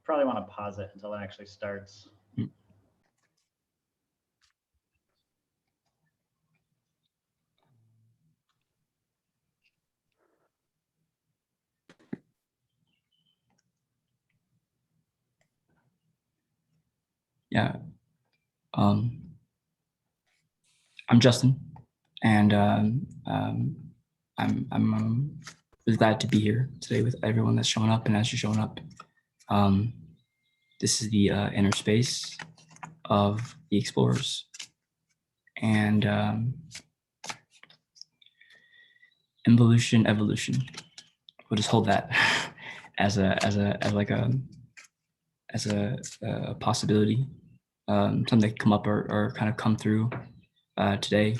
probably want to pause it until it actually starts. Yeah. I'm Justin, and I'm really glad to be here today with everyone that's showing up, and as you're showing up. This is the inner space of the explorers, and evolution. We'll just hold that as a possibility, something that can come up or kind of come through today.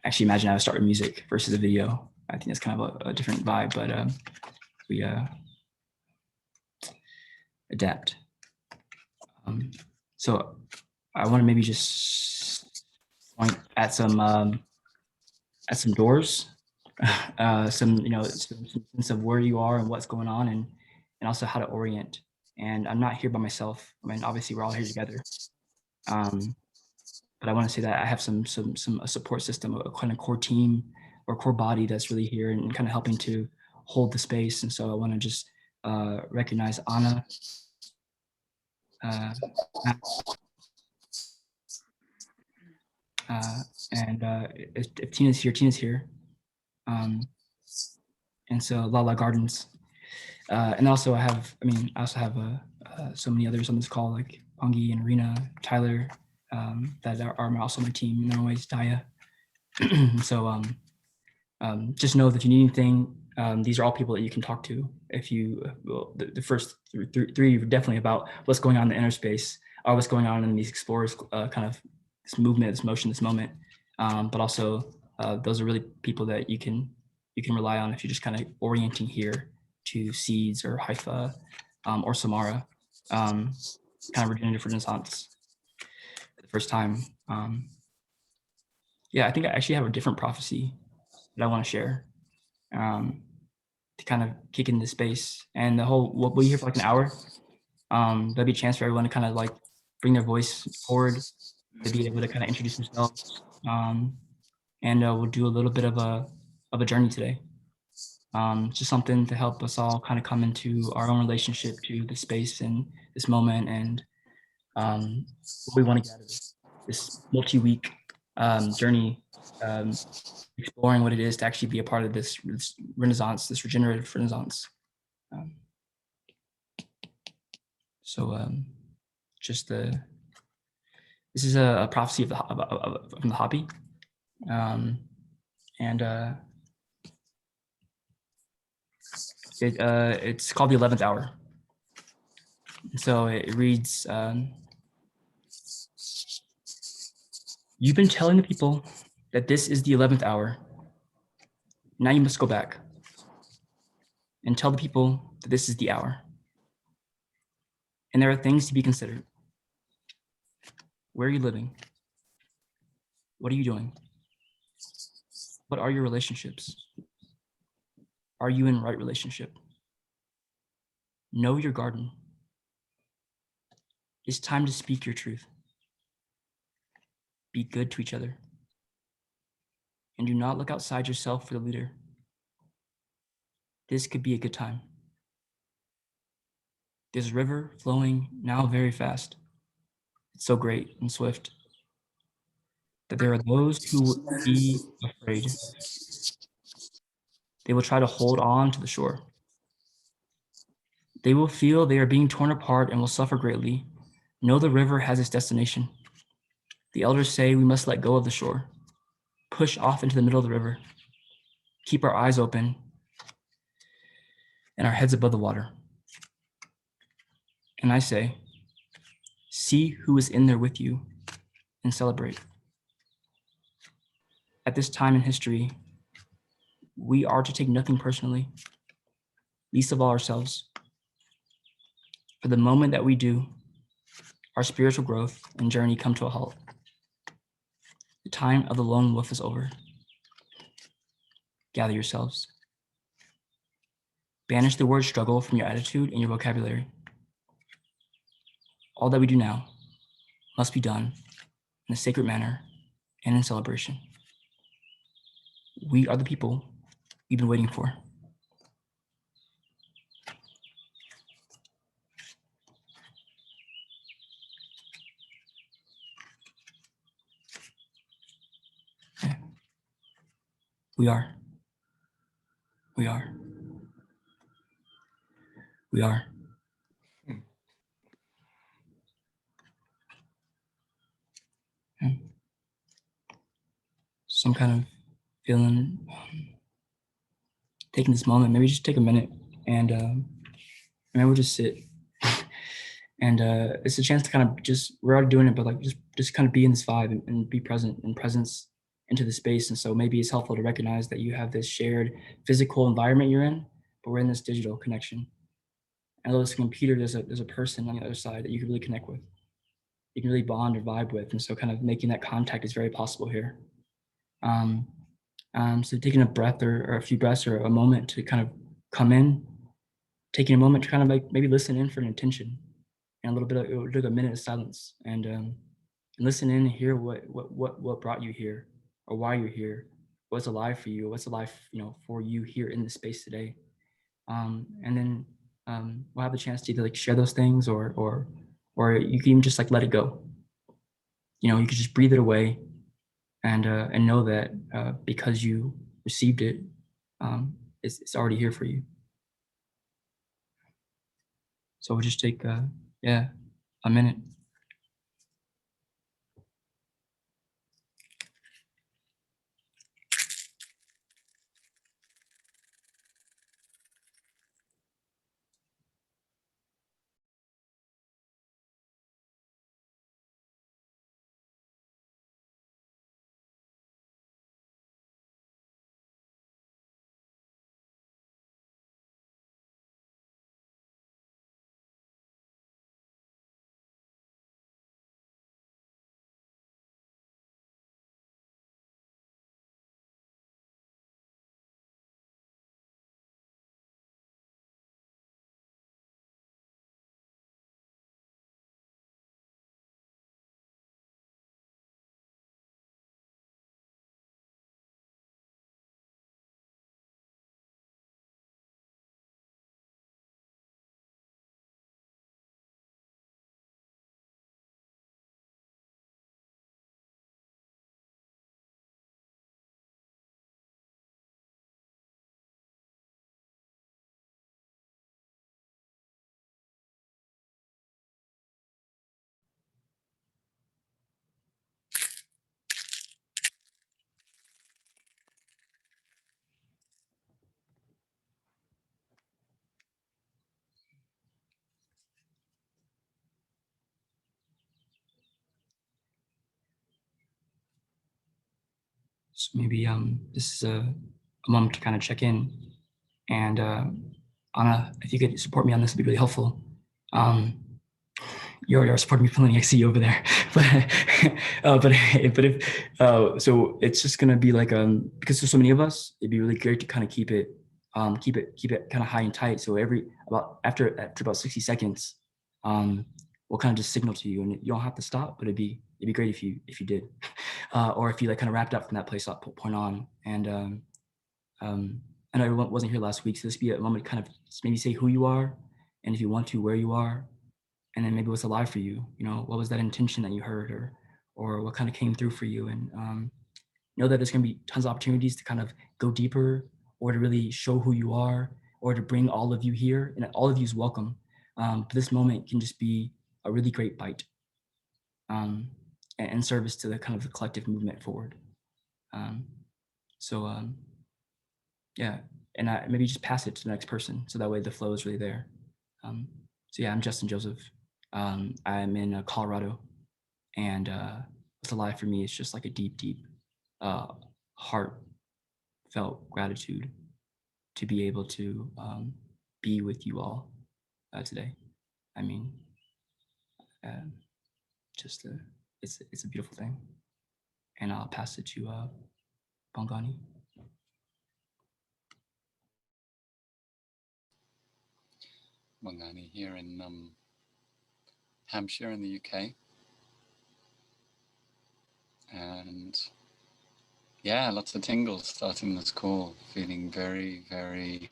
Actually, imagine I would start with music versus a video. I think that's kind of a different vibe, but we adapt. So I want to maybe just point at some doors, some sense of where you are and what's going on, and also how to orient. And I'm not here by myself. I mean, obviously we're all here together. But I want to say that I have a support system, a kind of core team or core body that's really here and kind of helping to hold the space. And so I want to just recognize Anna. And if Tina's here. And so Lala Gardens. And also I also have so many others on this call, like Pongi and Rena, Tyler, that are also my team in their own ways, Daya. So just know that if you need anything, these are all people that you can talk to. If you, the first three are definitely about what's going on in the inner space, or what's going on in these explorers, kind of this movement, this motion, this moment. But also those are really people that you can rely on if you're just kind of orienting here to Seeds or Haifa or Samara, kind of Regenerative Renaissance for the first time. Yeah, I think I actually have a different prophecy that I want to share to kind of kick in this space. And the whole, we'll be here for like an hour. There'll be a chance for everyone to kind of like bring their voice forward, to be able to kind of introduce themselves. And we'll do a little bit of a journey today. Just something to help us all kind of come into our own relationship to the space and this moment, and what we want to get out of this multi-week journey, exploring what it is to actually be a part of this renaissance, this regenerative renaissance. This is a prophecy of the hobby, and it's called the 11th hour. So it reads, you've been telling the people that this is the 11th hour. Now you must go back and tell the people that this is the hour. And there are things to be considered. Where are you living? What are you doing? What are your relationships? Are you in right relationship? Know your garden. It's time to speak your truth. Be good to each other. And do not look outside yourself for the leader. This could be a good time. There's a river flowing now very fast. It's so great and swift that there are those who will be afraid. They will try to hold on to the shore. They will feel they are being torn apart and will suffer greatly. Know the river has its destination. The elders say we must let go of the shore, push off into the middle of the river, keep our eyes open and our heads above the water. And I say, see who is in there with you and celebrate. At this time in history, we are to take nothing personally, least of all ourselves. For the moment that we do, our spiritual growth and journey come to a halt. The time of the lone wolf is over. Gather yourselves. Banish the word struggle from your attitude and your vocabulary. All that we do now must be done in a sacred manner and in celebration. We are the people we've been waiting for. Yeah. We are. We are. We are. Yeah. Some kind of feeling, taking this moment, maybe just take a minute and maybe we'll just sit. And it's a chance to kind of just, we're already doing it, but like just kind of be in this vibe and be present and presence into the space. And so maybe it's helpful to recognize that you have this shared physical environment you're in, but we're in this digital connection. And although it's a computer, there's a person on the other side that you can really connect with. You can really bond or vibe with. And so kind of making that contact is very possible here. So taking a breath or a few breaths or a moment to kind of come in, taking a moment to kind of like maybe listen in for an intention and a little bit of, it'll take a minute of silence and listen in and hear what brought you here or why you're here, what's alive for you, what's alive, for you here in this space today. And then we'll have the chance to either like share those things or you can even just like let it go. You could just breathe it away and know that because you received it, it's already here for you. So we'll just take a minute. So maybe this is a moment to kind of check in. And Anna, if you could support me on this, it'd be really helpful. You're supporting me plenty. I see you over there, but if so, it's just gonna be like because there's so many of us, it'd be really great to kind of keep it kind of high and tight. So after about 60 seconds, we'll kind of just signal to you, and you don't have to stop, but it'd be great if you did, or if you like kind of wrapped up from that point on. And I know I wasn't here last week, so this be a moment to kind of maybe say who you are, and if you want to, where you are, and then maybe what's alive for you. What was that intention that you heard, or what kind of came through for you, and know that there's going to be tons of opportunities to kind of go deeper, or to really show who you are, or to bring all of you here, and all of you is welcome. But this moment can just be a really great bite, and service to the kind of the collective movement forward. Yeah, and maybe just pass it to the next person, so that way the flow is really there. So yeah, I'm Justin Joseph. I'm in Colorado, and what's alive for me is just like a deep, heartfelt gratitude to be able to be with you all today. I mean, it's a beautiful thing, and I'll pass it to Bongani. Wangani here in Hampshire in the UK. And yeah, lots of tingles starting this call, feeling very, very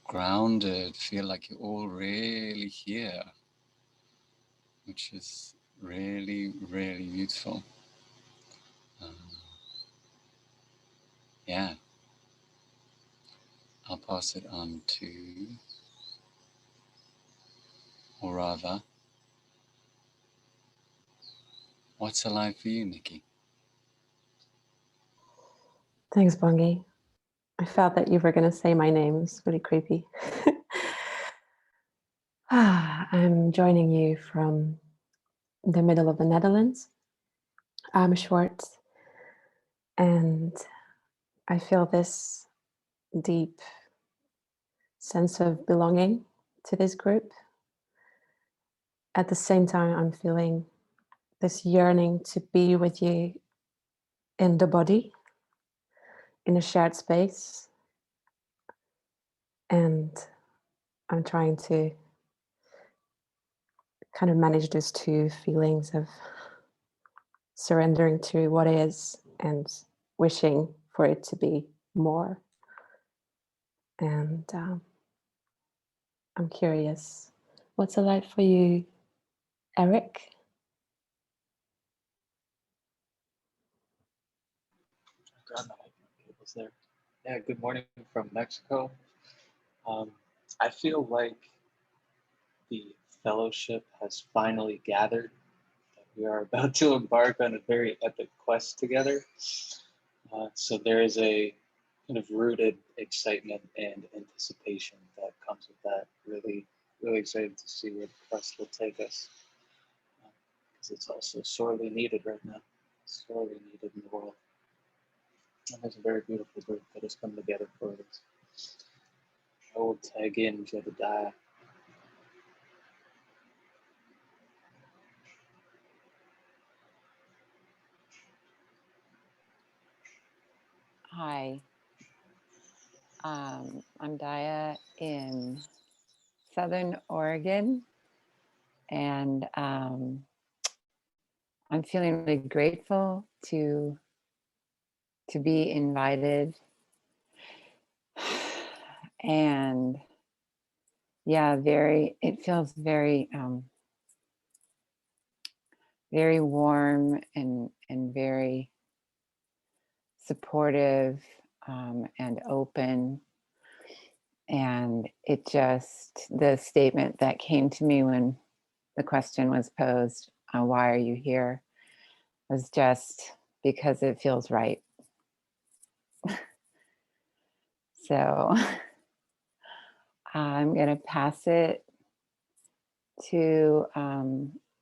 grounded, feel like you're all really here, which is really, really beautiful. Yeah, I'll pass it on to, or rather, what's alive for you, Nikki? Thanks, Bongi. I felt that you were going to say my name. It's really creepy. I'm joining you from the middle of the Netherlands, Amersfoort, and I feel this deep sense of belonging to this group. At the same time, I'm feeling this yearning to be with you in the body, in a shared space, and I'm trying to kind of manage those two feelings of surrendering to what is and wishing for it to be more. And I'm curious, what's alive for you, Eric? There. Yeah, good morning from Mexico. I feel like the fellowship has finally gathered. We are about to embark on a very epic quest together. So there is a kind of rooted excitement and anticipation that comes with that. Really, really excited to see where the quest will take us. Because it's also sorely needed right now. Sorely needed in the world. And there's a very beautiful group that has come together for this. I will tag in Jedediah. Hi, I'm Daya in Southern Oregon, and I'm feeling really grateful to be invited, and yeah, it feels very very warm and very supportive and open. And it just, the statement that came to me when the question was posed, why are you here, was just because it feels right. So I'm going to pass it to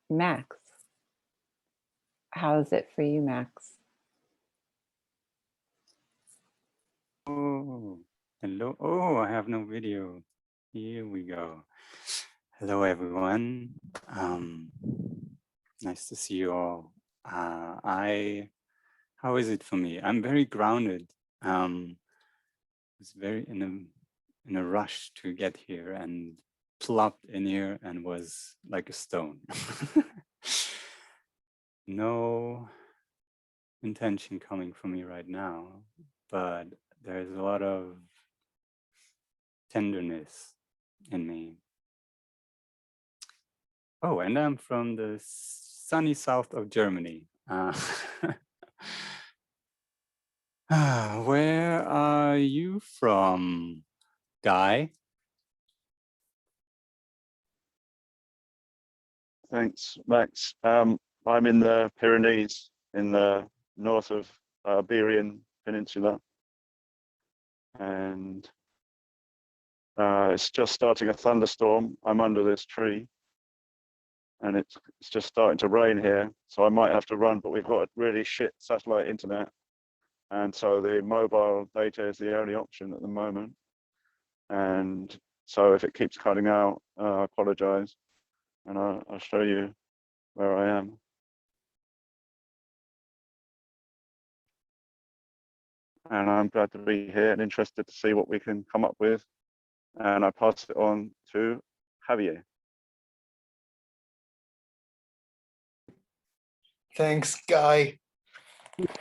Max. How's it for you, Max? Oh, hello. Oh, I have no video. Here we go. Hello, everyone. Nice to see you all. How is it for me? I'm very grounded. Was very in a rush to get here and plopped in here and was like a stone. No intention coming from me right now, but there's a lot of tenderness in me. Oh, and I'm from the sunny south of Germany. Where are you from, Guy? Thanks, Max. I'm in the Pyrenees in the north of Iberian Peninsula, and it's just starting a thunderstorm. I'm under this tree, and it's just starting to rain here, so I might have to run, but we've got a really shit satellite internet, and so the mobile data is the only option at the moment. And so if it keeps cutting out, I apologize, and I'll show you where I am. And I'm glad to be here and interested to see what we can come up with. and I pass it on to Javier. Thanks, Guy.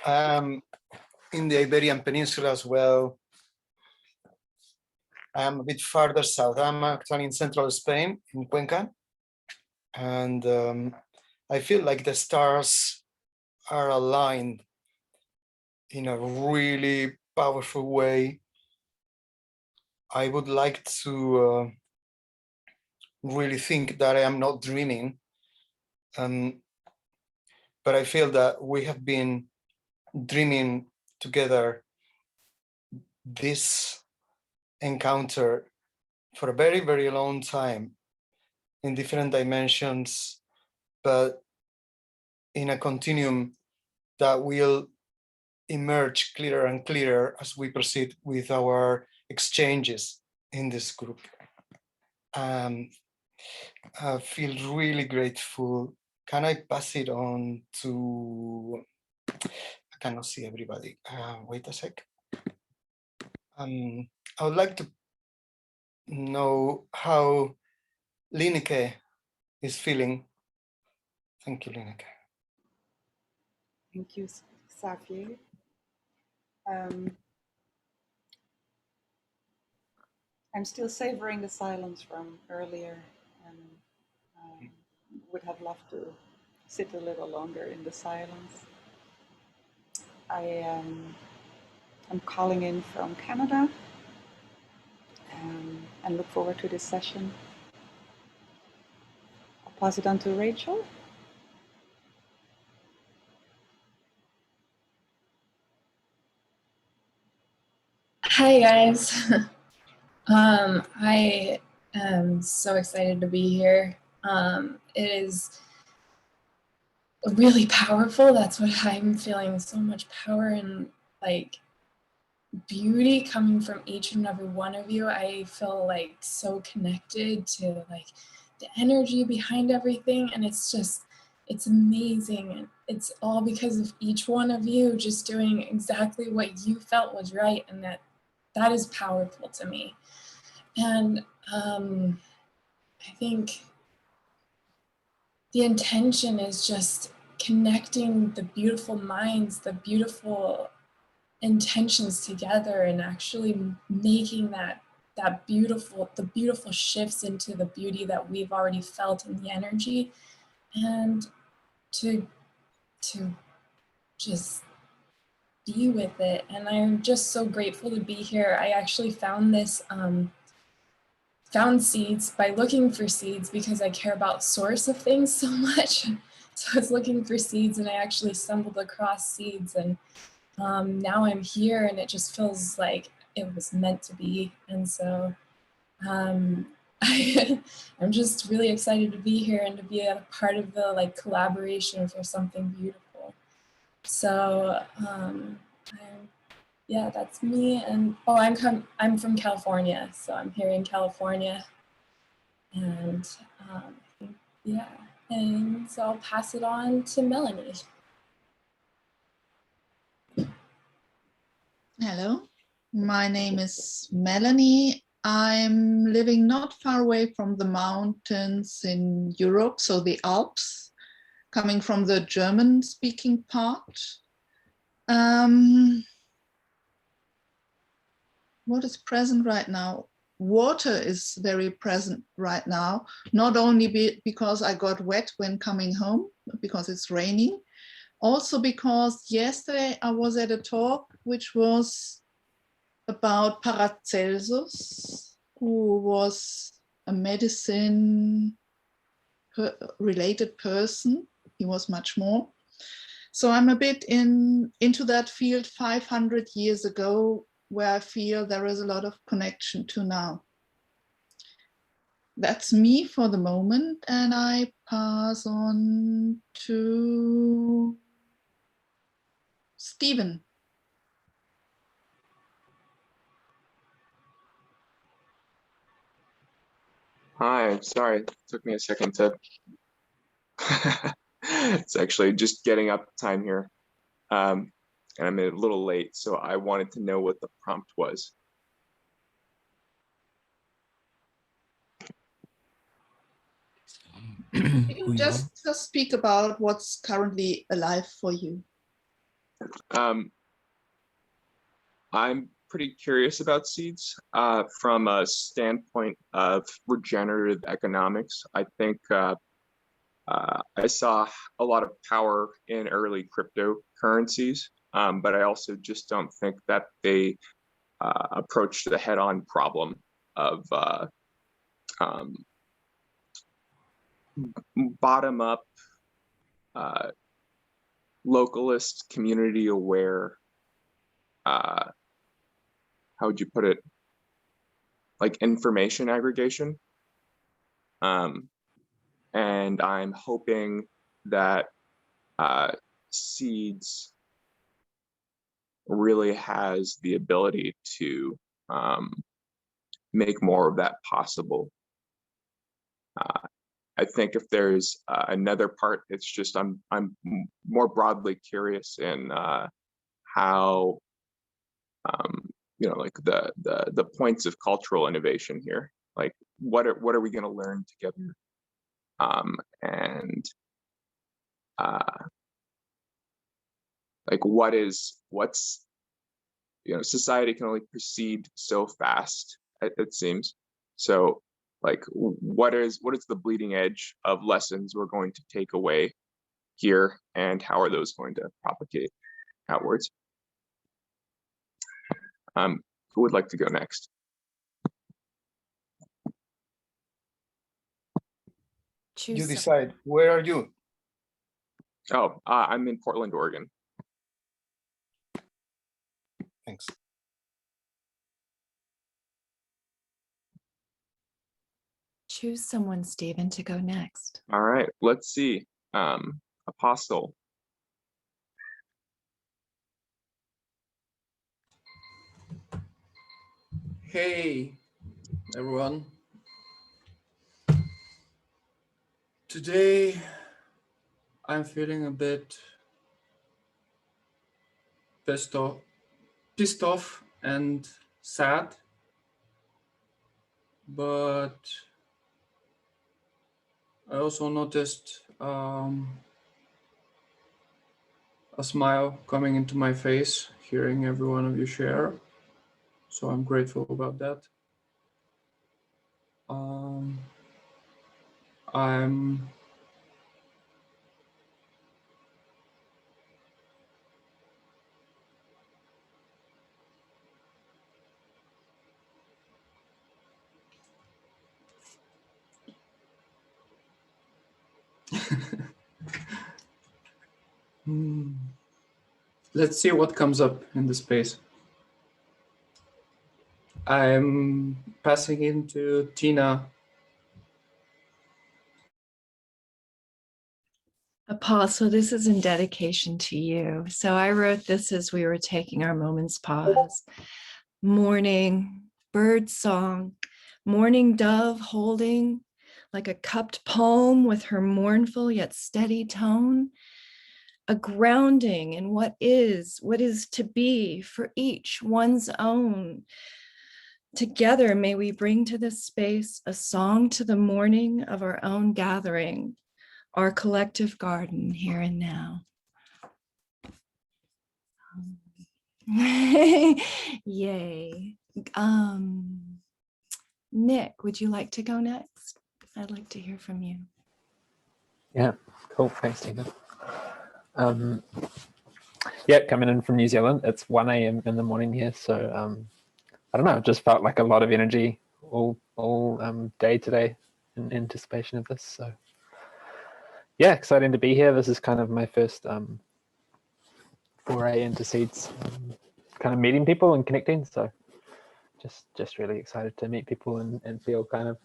In the Iberian Peninsula as well. I'm a bit farther south. I'm actually in central Spain, in Cuenca. And I feel like the stars are aligned in a really powerful way. I would like to really think that I am not dreaming. But I feel that we have been dreaming together this encounter for a very, very long time in different dimensions, but in a continuum that will emerge clearer and clearer as we proceed with our exchanges in this group. I feel really grateful. Can I pass it on to, I cannot see everybody. Wait a sec. I would like to know how Lineke is feeling. Thank you, Lineke. Thank you, Xavier. I'm still savoring the silence from earlier and would have loved to sit a little longer in the silence. I'm calling in from Canada and look forward to this session. I'll pass it on to Rachel. Hi guys. I am so excited to be here. It is really powerful. That's what I'm feeling, so much power and like beauty coming from each and every one of you. I feel like so connected to like the energy behind everything, and it's amazing. And it's all because of each one of you just doing exactly what you felt was right, and that is powerful to me. And I think the intention is just connecting the beautiful minds, the beautiful intentions together, and actually making the beautiful shifts into the beauty that we've already felt in the energy, and to just be with it. And I'm just so grateful to be here. I actually found this found seeds by looking for seeds because I care about source of things so much. So I was looking for seeds and I actually stumbled across seeds, and now I'm here and it just feels like it was meant to be. And so I'm just really excited to be here and to be a part of the like collaboration for something beautiful. So yeah, that's me. And oh, I'm from California, so I'm here in California. And yeah, and so I'll pass it on to Melanie. Hello, my name is Melanie. I'm living not far away from the mountains in Europe, so the Alps, coming from the German-speaking part. What is present right now? Water is very present right now, not only because I got wet when coming home, because it's raining, also because yesterday I was at a talk which was about Paracelsus, who was a medicine related person. He was much more. So I'm a bit into that field 500 years ago, where I feel there is a lot of connection to now. That's me for the moment, and I pass on to Stephen. Hi, sorry, it took me a second to, it's actually just getting up time here. And I'm a little late, so I wanted to know what the prompt was. who you are. Just speak about what's currently alive for you. I'm pretty curious about seeds from a standpoint of regenerative economics. I think I saw a lot of power in early cryptocurrencies, but I also just don't think that they approached the head-on problem of bottom-up, localist, community-aware, how would you put it, like information aggregation. And I'm hoping that seeds really has the ability to make more of that possible. I think if there's another part, it's just I'm more broadly curious in how you know, like the points of cultural innovation here. Like what are we going to learn together? And like what's you know, society can only proceed so fast, it seems. So like what is the bleeding edge of lessons we're going to take away here, and how are those going to propagate outwards? Who would like to go next? You decide. Where are you? Oh, I'm in Portland, Oregon. Thanks. Choose someone, Stephen, to go next. All right, let's see. Apostle. Hey, everyone. Today, I'm feeling a bit pissed off and sad, but I also noticed a smile coming into my face, hearing every one of you share. So I'm grateful about that. I'm Let's see what comes up in the space. I'm passing into Tina. Apostle, this is in dedication to you. So I wrote this as we were taking our moment's pause. Morning, bird song, morning dove holding like a cupped palm with her mournful yet steady tone. A grounding in what is to be for each one's own. Together, may we bring to this space a song to the morning of our own gathering, our collective garden here and now. Yay. Nick, would you like to go next? I'd like to hear from you. Yeah, cool. Thanks, Tina. Yeah, coming in from New Zealand. It's 1 a.m. in the morning here, so I don't know. It just felt like a lot of energy all day today in anticipation of this. So yeah, exciting to be here. This is kind of my first foray into seeds, kind of meeting people and connecting. So just really excited to meet people and feel kind of,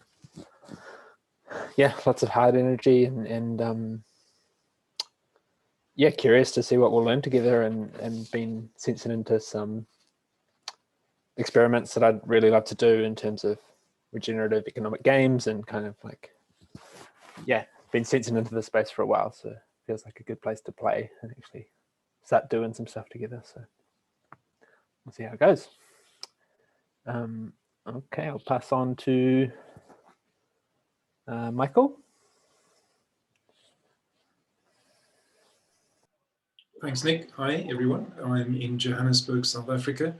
yeah, lots of hard energy and yeah, curious to see what we'll learn together and been sensing into some experiments that I'd really love to do in terms of regenerative economic games and kind of like, yeah, been sensing into the space for a while. So it feels like a good place to play and actually start doing some stuff together. So we'll see how it goes. Okay, I'll pass on to Michael. Thanks, Nick. Hi, everyone. I'm in Johannesburg, South Africa,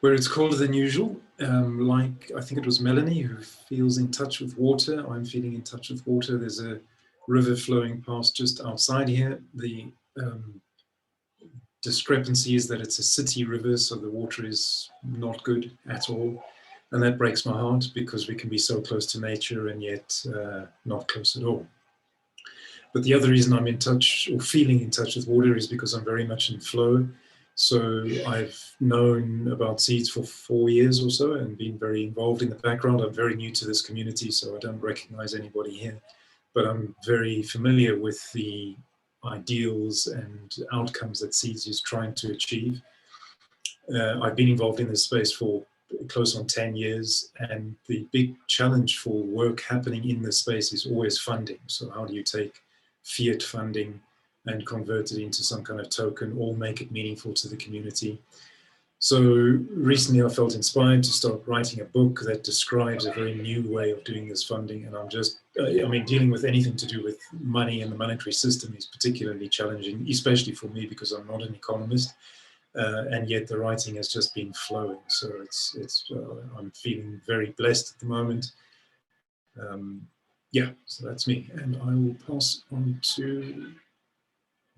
where it's colder than usual. Like, I think it was Melanie who feels in touch with water. I'm feeling in touch with water. There's a river flowing past just outside here. The discrepancy is that it's a city river, so the water is not good at all. And that breaks my heart because we can be so close to nature and yet not close at all. But the other reason I'm in touch or feeling in touch with water is because I'm very much in flow. So I've known about seeds for 4 years or so and been very involved in the background. I'm very new to this community, so I don't recognize anybody here, but I'm very familiar with the ideals and outcomes that seeds is trying to achieve. I've been involved in this space for close on 10 years, and the big challenge for work happening in this space is always funding. So how do you take fiat funding and convert it into some kind of token or make it meaningful to the community? So recently I felt inspired to start writing a book that describes a very new way of doing this funding. And I'm just, I mean, dealing with anything to do with money and the monetary system is particularly challenging, especially for me because I'm not an economist. And yet the writing has just been flowing. So I'm feeling very blessed at the moment. Yeah, so that's me. And I will pass on to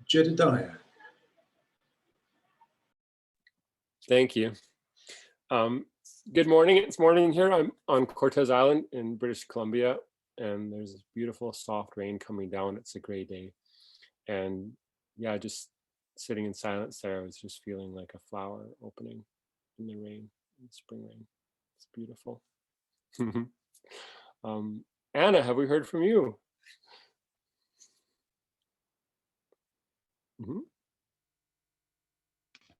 Jedediah. Thank you. Good morning. It's morning here. I'm on Cortez Island in British Columbia, and there's this beautiful soft rain coming down. It's a gray day. And yeah, just sitting in silence there, I was just feeling like a flower opening in the rain, in spring rain. It's beautiful. Anna, have we heard from you? Mm-hmm.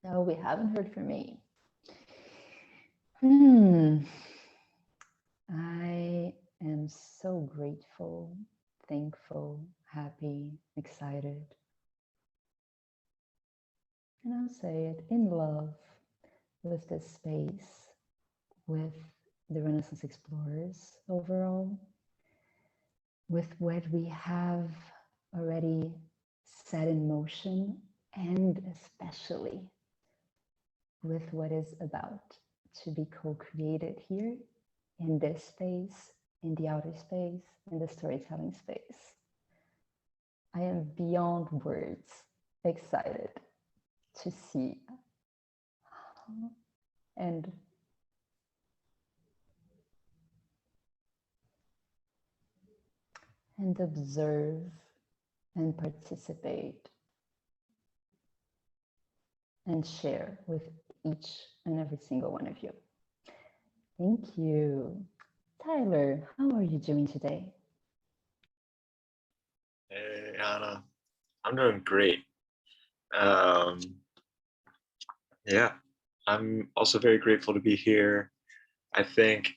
No, we haven't heard from me. I am so grateful, thankful, happy, excited. And I'll say it, in love with this space, with the Renaissance Explorers overall, with what we have already set in motion, and especially with what is about to be co-created here in this space, in the outer space, in the storytelling space. I am beyond words excited to see and observe and participate and share with each and every single one of you. Thank you. Tyler, how are you doing today? Hey, Anna. I'm doing great. Yeah, I'm also very grateful to be here. I think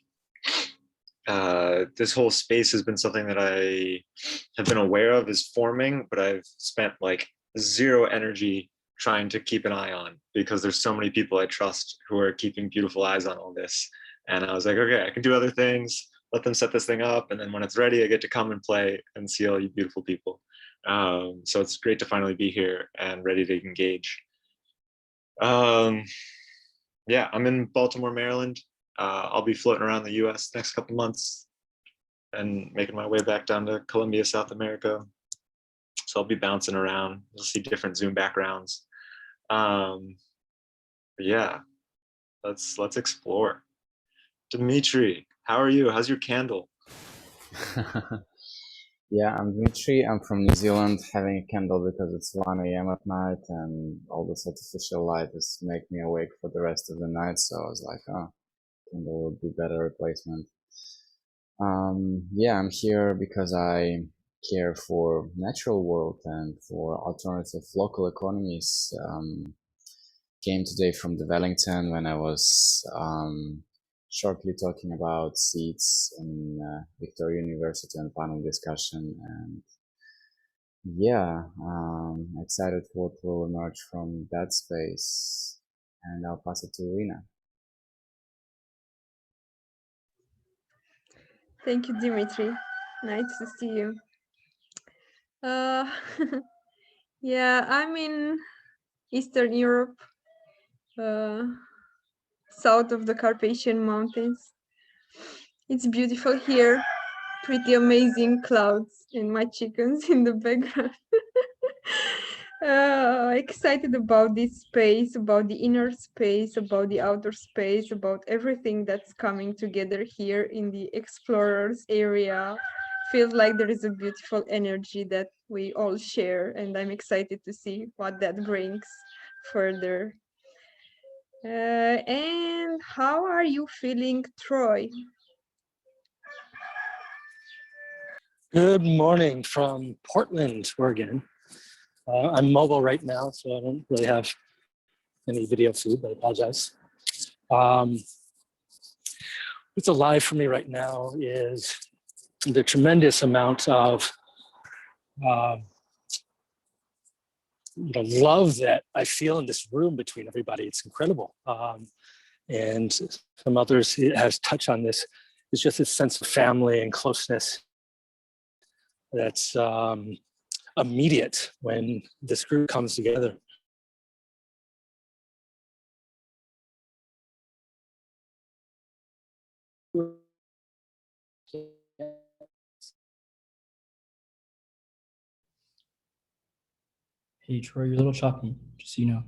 this whole space has been something that I have been aware of is forming, but I've spent like zero energy trying to keep an eye on because there's so many people I trust who are keeping beautiful eyes on all this. And I was like, okay, I can do other things, let them set this thing up. And then when it's ready, I get to come and play and see all you beautiful people. So it's great to finally be here and ready to engage. Yeah, I'm in Baltimore, Maryland. I'll be floating around the US next couple months and making my way back down to Colombia, South America. So I'll be bouncing around. You'll see different Zoom backgrounds. But yeah, let's explore. Dimitri, how are you? How's your candle? Yeah, I'm Dmitry. I'm from New Zealand, having a candle because it's 1 a.m. at night and all this artificial light is make me awake for the rest of the night. So I was like, oh, candle would be better replacement. Yeah, I'm here because I care for natural world and for alternative local economies. Came today from the Wellington when I was shortly talking about seeds in Victoria University and panel discussion, and yeah, excited what will emerge from that space. And I'll pass it to Irina. Thank you, Dimitri. Nice to see you. Yeah, I'm in Eastern Europe, south of the Carpathian Mountains. It's beautiful here, pretty amazing clouds and my chickens in the background. Excited about this space, about the inner space, about the outer space, about everything that's coming together here in the explorers area. Feels like there is a beautiful energy that we all share, and I'm excited to see what that brings further. And how are you feeling, Troy? Good morning from Portland, Oregon. I'm mobile right now, so I don't really have any video feed, but I apologize. What's alive for me right now is the tremendous amount of love that I feel in this room between everybody. It's incredible. And some others has touched on this. It's just this sense of family and closeness that's immediate when this group comes together. Hey, Troy, you're a little choppy, just so you know.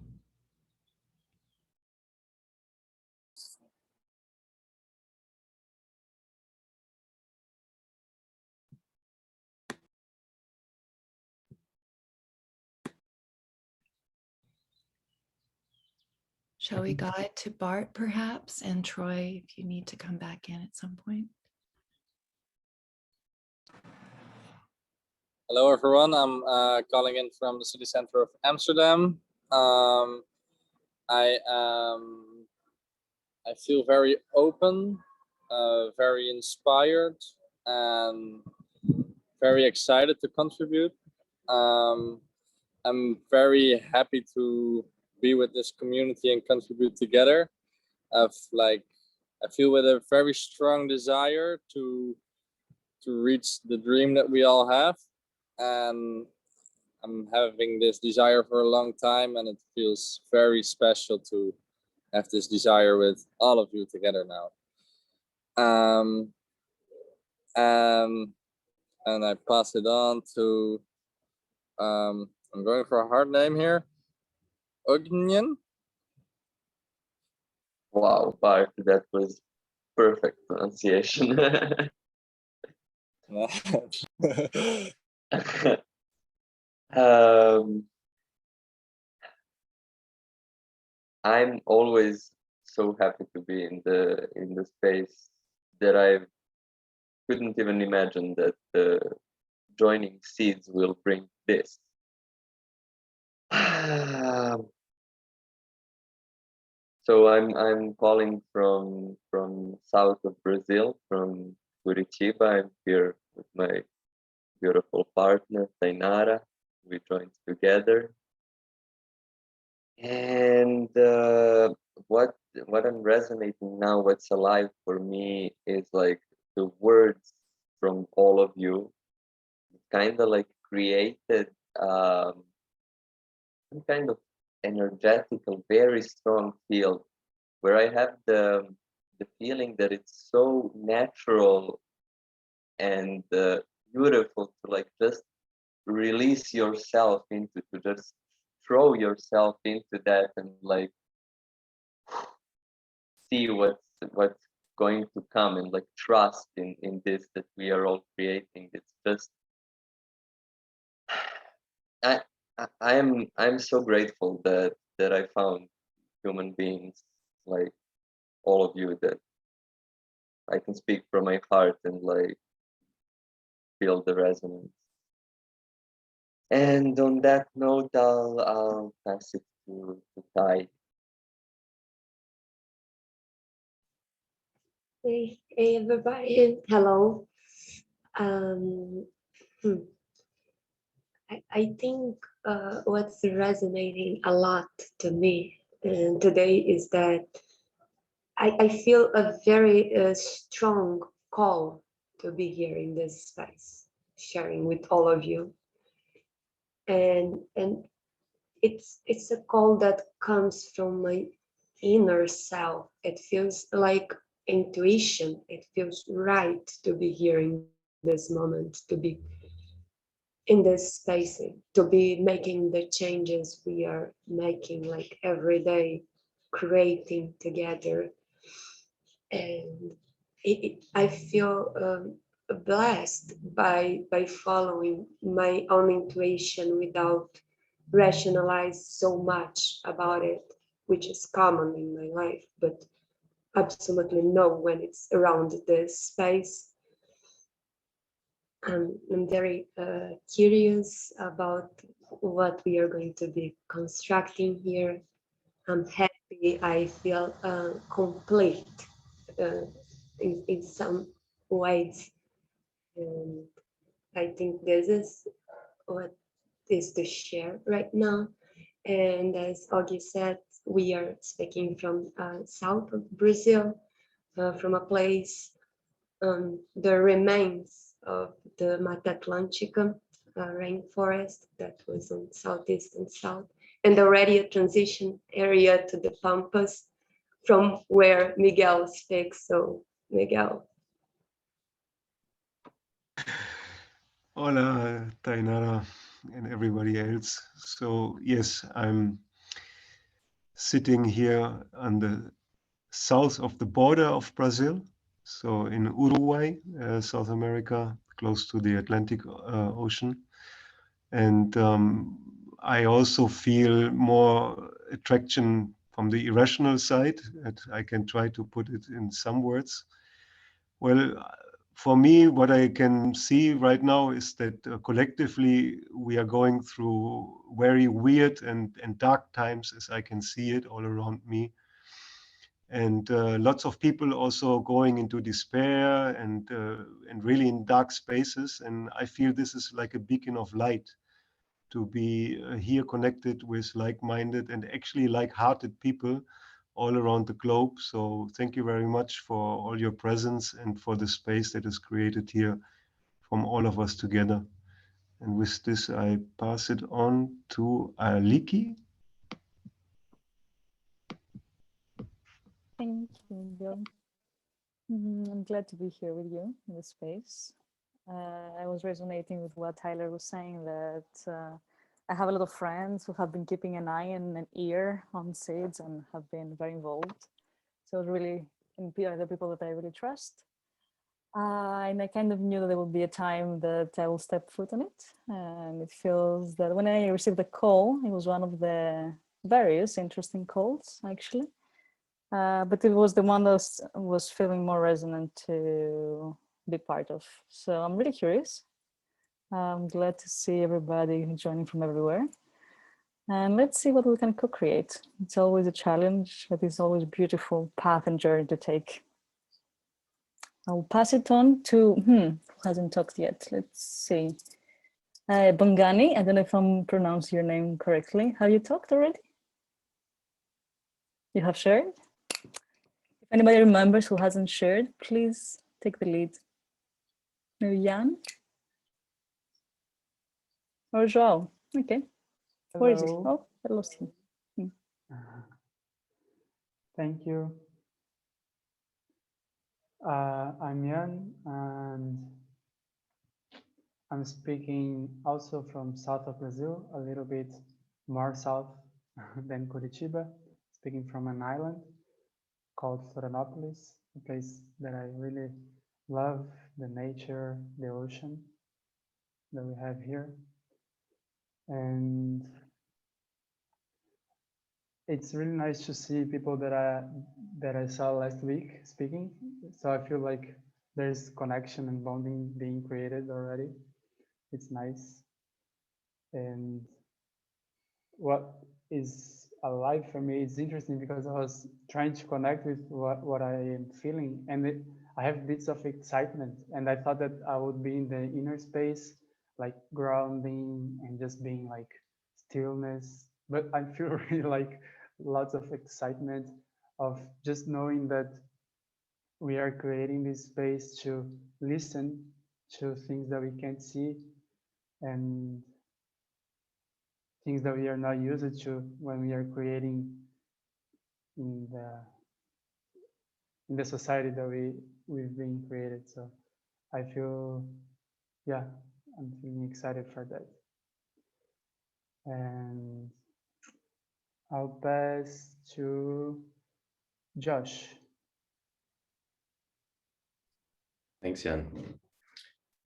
Shall we guide to Bart perhaps? And Troy, if you need to come back in at some point. Hello, everyone. I'm calling in from the city center of Amsterdam. I feel very open, very inspired, and very excited to contribute. I'm very happy to be with this community and contribute together. I feel with a very strong desire to reach the dream that we all have, and I'm having this desire for a long time, and it feels very special to have this desire with all of you together now. And I pass it on to, I'm going for a hard name here, Ognian. Wow, Bart, that was perfect pronunciation. I'm always so happy to be in the space that I couldn't even imagine that joining Seeds will bring this. So I'm calling from south of Brazil, from Curitiba. I'm here with my beautiful partner, Tainara. We joined together. And what I'm resonating now, what's alive for me is like the words from all of you, kind of like created some kind of energetical, very strong field where I have the feeling that it's so natural and beautiful to like just release yourself into, to just throw yourself into that and like see what's going to come and like trust in this that we are all creating. It's just I'm so grateful that I found human beings like all of you, that I can speak from my heart and like feel the resonance. And on that note, I'll pass it to Tai. Hey everybody, hello. I think what's resonating a lot to me today is that I feel a very strong call to be here in this space, sharing with all of you. And it's a call that comes from my inner self. It feels like intuition. It feels right to be here in this moment, to be in this space, to be making the changes we are making, like every day, creating together. And I feel blessed by following my own intuition without rationalize so much about it, which is common in my life, but absolutely know when it's around this space. I'm very curious about what we are going to be constructing here. I'm happy. I feel complete in some ways. And I think this is what is to share right now. And as Augie said, we are speaking from south of Brazil, from a place, the remains of the Mata Atlântica rainforest that was on southeast and south, and already a transition area to the Pampas, from where Miguel speaks. So, Miguel. Hola, Tainara and everybody else. So yes, I'm sitting here on the south of the border of Brazil. So in Uruguay, South America, close to the Atlantic Ocean. And I also feel more attraction from the irrational side, that I can try to put it in some words. Well, for me, what I can see right now is that collectively we are going through very weird and dark times, as I can see it all around me. And lots of people also going into despair and really in dark spaces. And I feel this is like a beacon of light to be here connected with like-minded and actually like-hearted people all around the globe. So thank you very much for all your presence and for the space that is created here from all of us together. And with this, I pass it on to Aliki. Thank you, Bill. I'm glad to be here with you in this space. I was resonating with what Tyler was saying, that I have a lot of friends who have been keeping an eye and an ear on seeds and have been very involved. So really, the people that I really trust. And I kind of knew that there would be a time that I will step foot on it. And it feels that when I received the call, it was one of the various interesting calls, actually. But it was the one that was feeling more resonant to be part of. So I'm really curious. I'm glad to see everybody joining from everywhere. And let's see what we can co-create. It's always a challenge, but it's always a beautiful path and journey to take. I'll pass it on to, who hasn't talked yet? Let's see. Bongani, I don't know if I'm pronouncing your name correctly. Have you talked already? You have shared? If anybody remembers who hasn't shared, please take the lead. Maybe Jan? Or Joao? Okay. Where is he? Hello. Oh, I lost him. Thank you. I'm Jan, and I'm speaking also from south of Brazil, a little bit more south than Curitiba, speaking from an island called Florianópolis, a place that I really love, the nature, the ocean that we have here. And it's really nice to see people that I saw last week speaking. So I feel like there's connection and bonding being created already. It's nice. And what is alive for me is interesting because I was trying to connect with what I am feeling, and I have bits of excitement, and I thought that I would be in the inner space, like grounding and just being like stillness, but I feel really like lots of excitement of just knowing that we are creating this space to listen to things that we can't see and things that we are not used to when we are creating in the society that we've been created. So I feel, yeah, I'm feeling excited for that. And I'll pass to Josh. Thanks, Jan.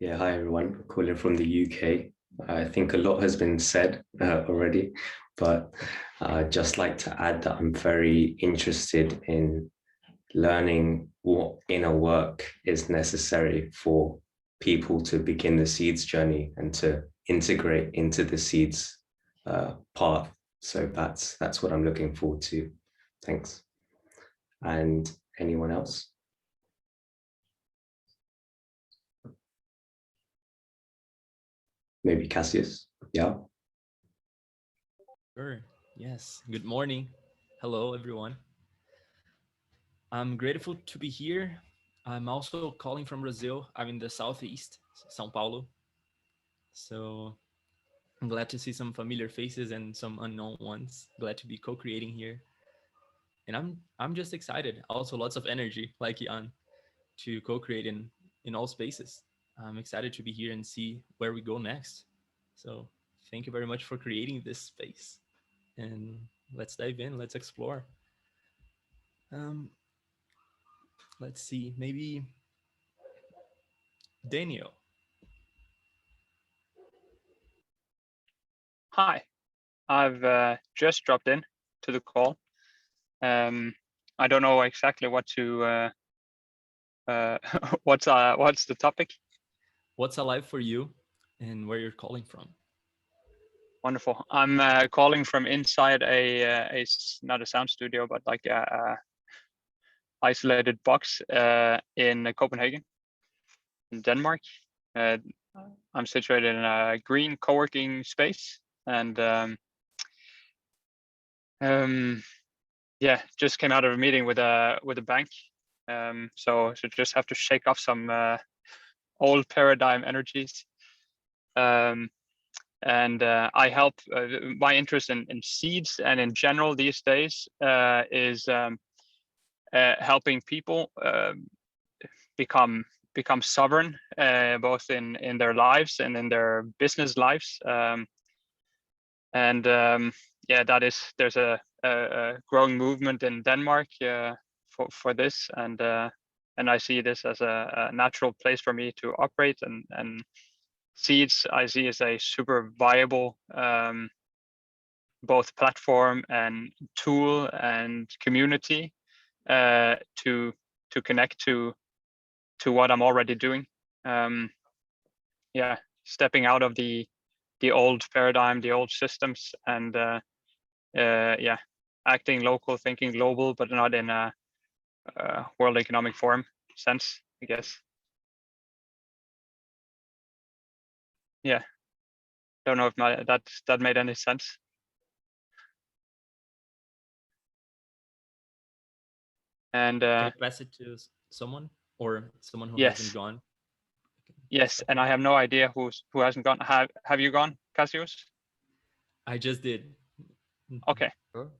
Yeah, hi everyone. Calling from the UK. I think a lot has been said already, but I'd just like to add that I'm very interested in learning what inner work is necessary for people to begin the seeds journey and to integrate into the seeds path. So that's what I'm looking forward to. Thanks. And anyone else? Maybe Cassius? Yeah. Sure. Yes. Good morning. Hello, everyone. I'm grateful to be here. I'm also calling from Brazil. I'm in the southeast, São Paulo. So I'm glad to see some familiar faces and some unknown ones. Glad to be co-creating here. And I'm just excited. Also lots of energy, like Jan, to co-create in all spaces. I'm excited to be here and see where we go next. So thank you very much for creating this space. And let's dive in, let's explore. Let's see, maybe Daniel. Hi, I've just dropped in to the call. I don't know exactly what to, what's the topic? What's alive for you and where you're calling from? Wonderful. I'm calling from inside not a sound studio, but like a isolated box in Copenhagen, in Denmark. I'm situated in a green co-working space, and yeah, just came out of a meeting with a bank, so just have to shake off some old paradigm energies. And I help. My interest in seeds and in general these days is helping people become sovereign, both in their lives and in their business lives. Yeah, there's a growing movement in Denmark for this, and I see this as a natural place for me to operate, and seeds I see as a super viable both platform and tool and community to connect to what I'm already doing. Yeah, stepping out of the old paradigm, the old systems, and yeah, acting local, thinking global, but not in a World Economic Forum sense, I guess. Yeah, don't know if that made any sense. And can I pass it to someone or someone who yes. hasn't gone? Yes, and I have no idea who hasn't gone. Have you gone, Cassius? I just did. Okay. Oh,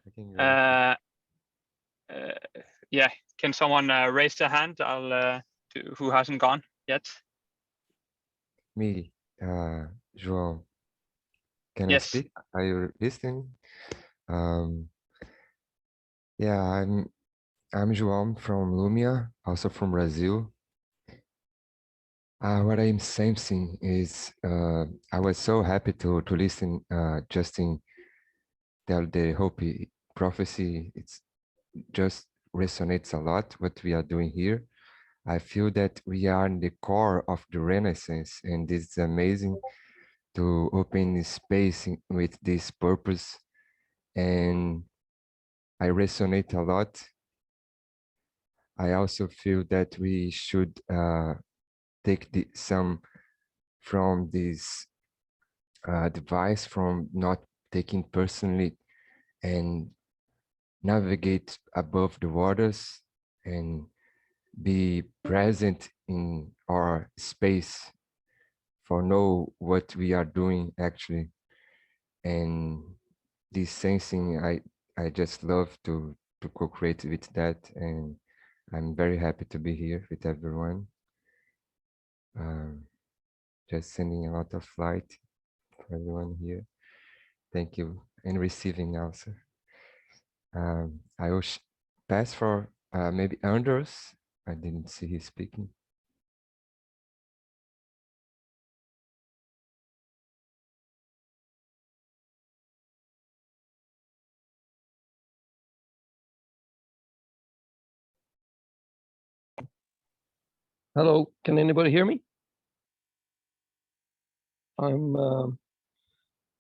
I can go. Yeah, can someone raise their hand? Who hasn't gone yet? Me, João. Can Yes. I speak? Are you listening? Yeah, I'm João from Lumia, also from Brazil. What I'm sensing is I was so happy to listen Justin tell the Hopi prophecy. It's just resonates a lot what we are doing here. I feel that we are in the core of the Renaissance, and it's amazing to open this space with this purpose. And I resonate a lot. I also feel that we should take some from this device, from not taking personally, and navigate above the waters and be present in our space for know what we are doing actually. and this sensing, I just love to co-create with that, and I'm very happy to be here with everyone. Just sending a lot of light for everyone here. Thank you, and receiving also. I will pass for maybe Anders. I didn't see he speaking. Hello, can anybody hear me? I'm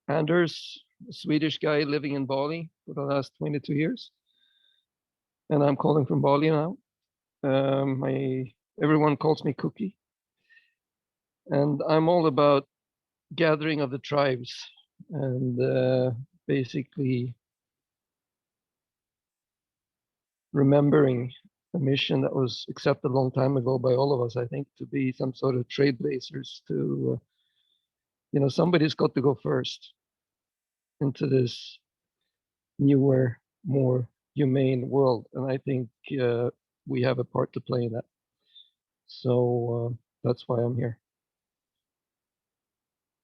Anders, a Swedish guy living in Bali for the last 22 years. And I'm calling from Bali now. Everyone calls me Cookie. And I'm all about gathering of the tribes and basically remembering a mission that was accepted a long time ago by all of us, I think, to be some sort of trailblazers to, somebody's got to go first into this newer, more humane world. And I think we have a part to play in that. So that's why I'm here.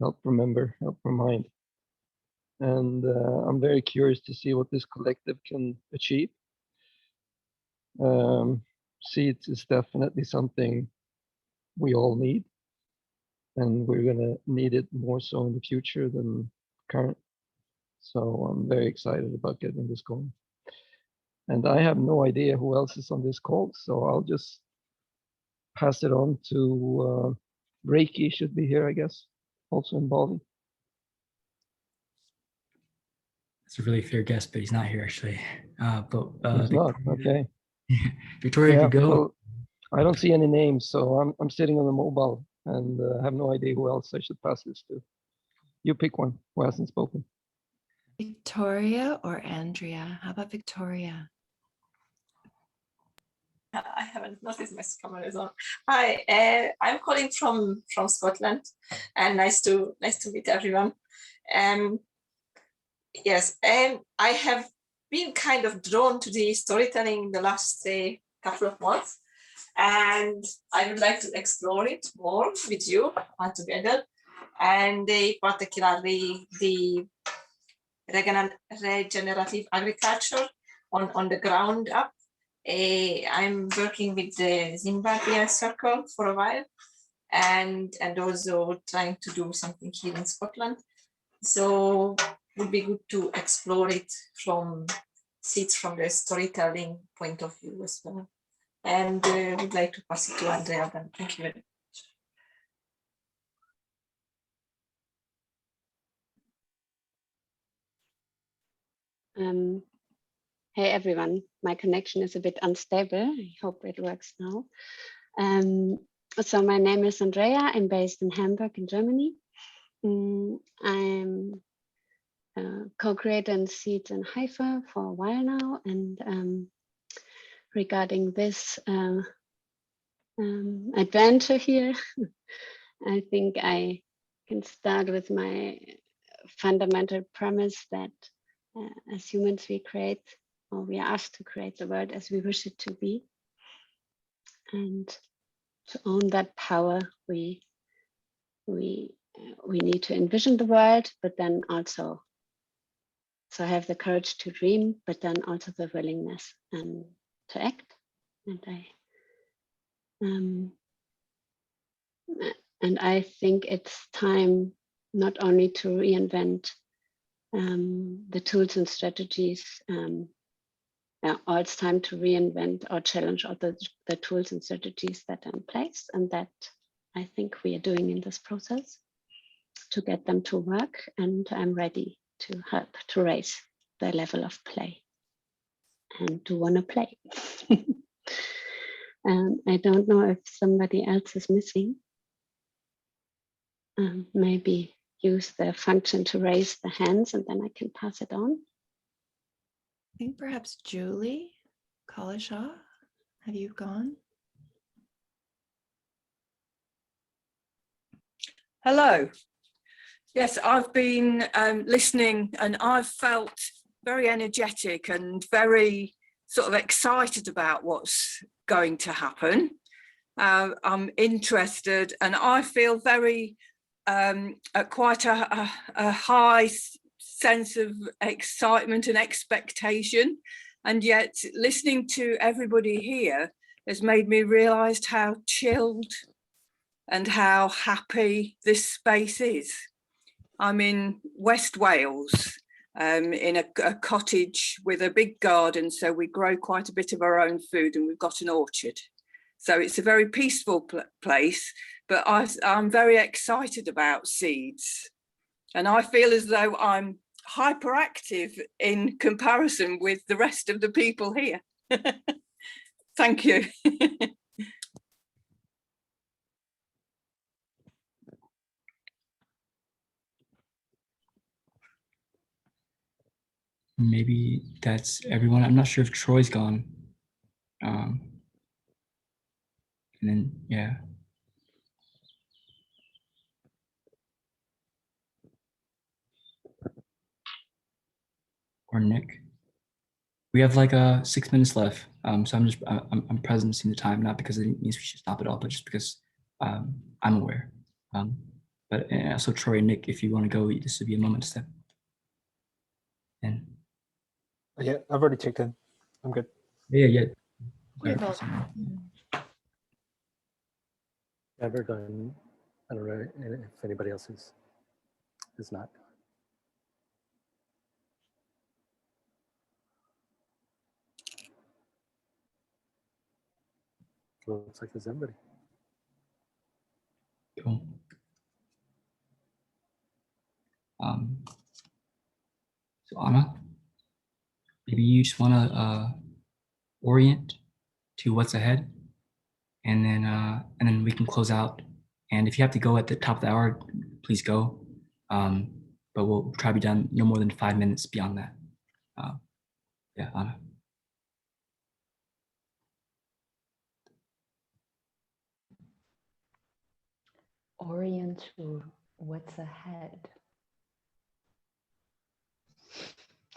Help remember, help remind. And I'm very curious to see what this collective can achieve. Seeds is definitely something we all need. And we're gonna need it more so in the future than current. So I'm very excited about getting this going. And I have no idea who else is on this call, so I'll just pass it on to Reiki should be here, I guess, also in Bali. It's a really fair guess, but he's not here actually. He's not, okay. Victoria, Yeah, if you go. well, I don't see any names, so I'm sitting on the mobile and have no idea who else I should pass this to. You pick one who hasn't spoken. Victoria or Andrea? How about Victoria? I haven't noticed my camera is on. Hi, I'm calling from Scotland, and nice to meet everyone. Yes, and I have been kind of drawn to the storytelling in the last couple of months, and I would like to explore it more with you all together, and particularly the regenerative agriculture on the ground up. I'm working with the Zimbabwean Circle for a while, and also trying to do something here in Scotland. So it would be good to explore it from the storytelling point of view as well. And would like to pass it to Andrea then. Thank you very much. Hey everyone, my connection is a bit unstable. I hope it works now. So my name is Andrea. I'm based in Hamburg in Germany. I'm co-creator in Seeds in Haifa for a while now. And regarding this adventure here, I think I can start with my fundamental premise that as humans we create, or we are asked to create the world as we wish it to be. And to own that power, we need to envision the world, but then also have the courage to dream, but then also the willingness and to act. And I think it's time not only to reinvent the tools and strategies, or it's time to reinvent or challenge all the tools and strategies that are in place, and that I think we are doing in this process to get them to work. And I'm ready to help to raise the level of play and to want to play. I don't know if somebody else is missing. Maybe use the function to raise the hands and then I can pass it on. I think perhaps Julie Kalishaw, have you gone? Hello. Yes, I've been listening, and I've felt very energetic and very sort of excited about what's going to happen. I'm interested, and I feel very quite a high sense of excitement and expectation. And yet listening to everybody here has made me realise how chilled and how happy this space is. I'm in West Wales, in a cottage with a big garden, so we grow quite a bit of our own food, and we've got an orchard. So it's a very peaceful place, but I'm very excited about seeds. And I feel as though I'm hyperactive in comparison with the rest of the people here. Thank you. Maybe that's everyone. I'm not sure if Troy's gone. And then, yeah. Or Nick. We have like 6 minutes left. So I'm presencing the time, not because it means we should stop it all, but just because I'm aware. But also Troy and Nick, if you want to go, this would be a moment to step in. Yeah, I've already checked in. I'm good. Yeah. Yeah, we're going. I don't know if anybody else is not. Looks like there's everybody. Cool. So Anna, maybe you just want to orient to what's ahead, and then we can close out. And if you have to go at the top of the hour, please go. But we'll try to be done no more than 5 minutes beyond that. Yeah, Anna. Orient to what's ahead.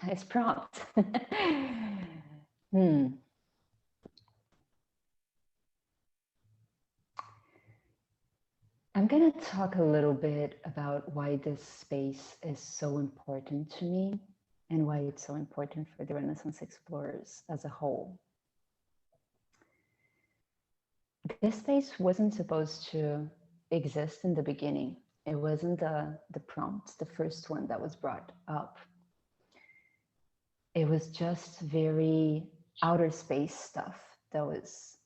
Nice prompt. I'm going to talk a little bit about why this space is so important to me and why it's so important for the Renaissance explorers as a whole. This space wasn't supposed to exist in the beginning. It wasn't the prompt, the first one that was brought up. It was just very outer space stuff that was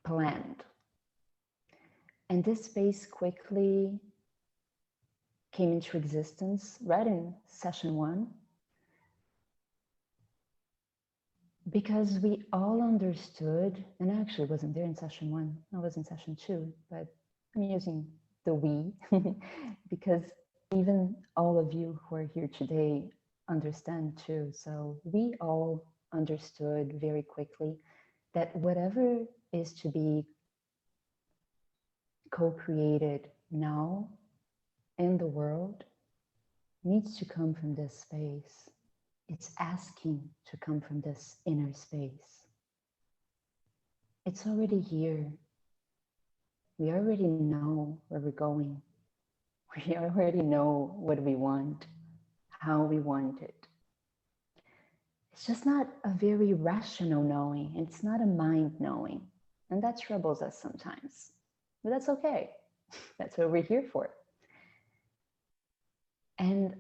planned. And this space quickly came into existence right in session 1, because we all understood, and I actually wasn't there in session 1, I was in session 2, but I'm using the we because even all of you who are here today understand too. So we all understood very quickly that whatever is to be co-created now in the world needs to come from this space. It's asking to come from this inner space. It's already here. We already know where we're going. We already know what we want, how we want it. It's just not a very rational knowing. It's not a mind knowing. And that troubles us sometimes. But that's okay. That's what we're here for. And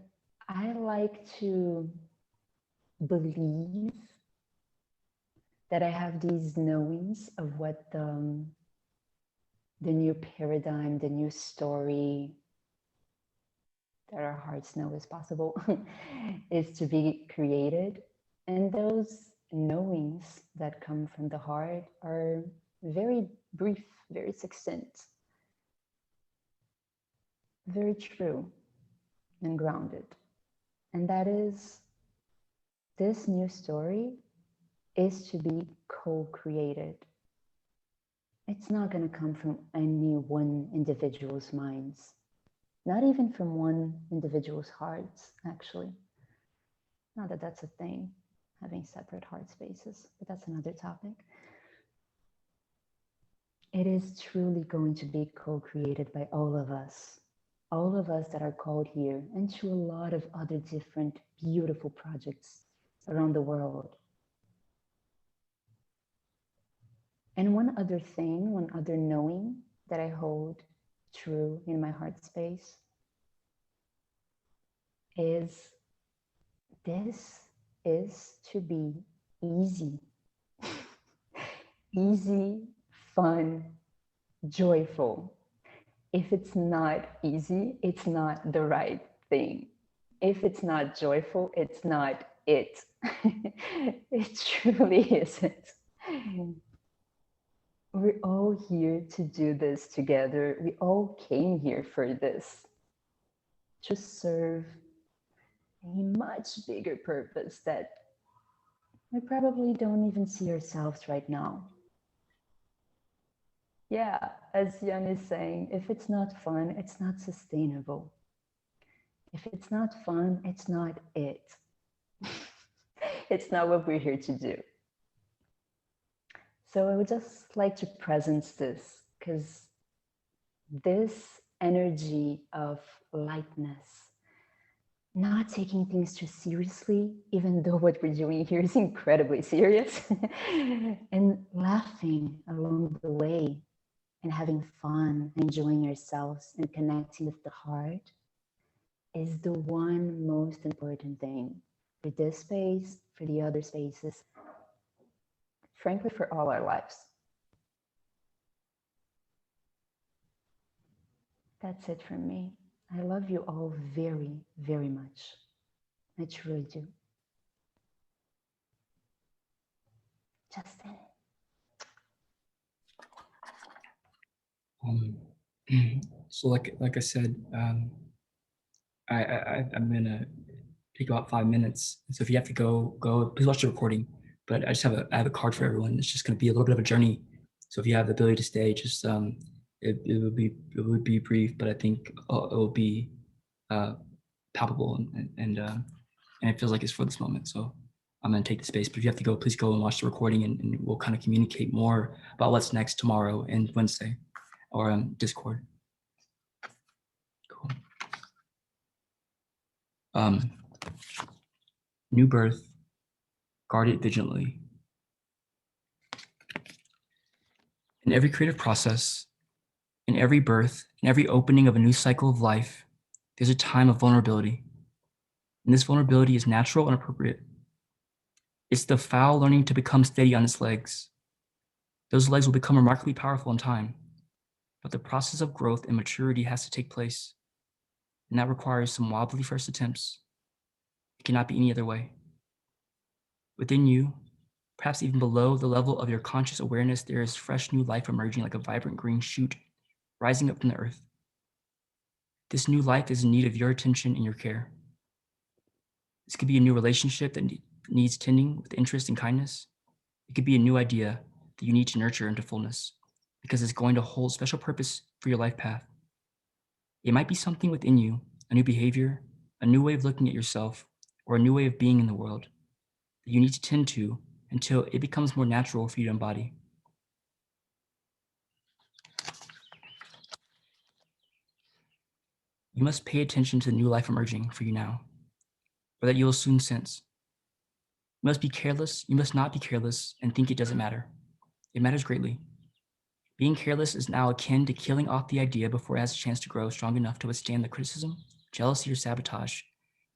I like to believe that I have these knowings of what the new paradigm, the new story that our hearts know is possible is to be created. And those knowings that come from the heart are very brief, very succinct, very true and grounded. And that is, this new story is to be co-created. it's not going to come from any one individual's minds, not even from one individual's hearts, actually. Not that that's a thing, having separate heart spaces, but that's another topic. It is truly going to be co-created by all of us that are called here, and to a lot of other different beautiful projects around the world. And one other thing, one other knowing that I hold true in my heart space is this is to be easy. Easy, fun, joyful. If it's not easy, it's not the right thing. If it's not joyful, it's not it. It truly isn't. We're all here to do this together. We all came here for this, to serve a much bigger purpose that we probably don't even see ourselves right now. Yeah, as Jan is saying, if it's not fun, it's not sustainable. If it's not fun, it's not it. It's not what we're here to do. So I would just like to presence this, because this energy of lightness, not taking things too seriously, even though what we're doing here is incredibly serious, and laughing along the way, and having fun, enjoying ourselves and connecting with the heart is the one most important thing for this space, for the other spaces, frankly, for all our lives. That's it from me. I love you all very, very much. I truly do. Justin. So like I said, I'm gonna take about 5 minutes. So if you have to go. Please watch the recording. But I have a card for everyone. It's just gonna be a little bit of a journey. So if you have the ability to stay, just it would be brief, but I think it will be palpable and it feels like it's for this moment. So I'm gonna take the space. But if you have to go, please go and watch the recording, and we'll kind of communicate more about what's next tomorrow and Wednesday, or Discord. Cool. New birth, guard it vigilantly. In every creative process, in every birth, in every opening of a new cycle of life, there's a time of vulnerability. And this vulnerability is natural and appropriate. It's the fowl learning to become steady on its legs. Those legs will become remarkably powerful in time, but the process of growth and maturity has to take place, and that requires some wobbly first attempts. It cannot be any other way. Within you, perhaps even below the level of your conscious awareness, there is fresh new life emerging like a vibrant green shoot rising up from the earth. This new life is in need of your attention and your care. This could be a new relationship that needs tending with interest and kindness. It could be a new idea that you need to nurture into fullness because it's going to hold special purpose for your life path. It might be something within you, a new behavior, a new way of looking at yourself, or a new way of being in the world that you need to tend to until it becomes more natural for you to embody. You must pay attention to the new life emerging for you now, or that you will soon sense. You must be careless. You must not be careless and think it doesn't matter. It matters greatly. Being careless is now akin to killing off the idea before it has a chance to grow strong enough to withstand the criticism, jealousy, or sabotage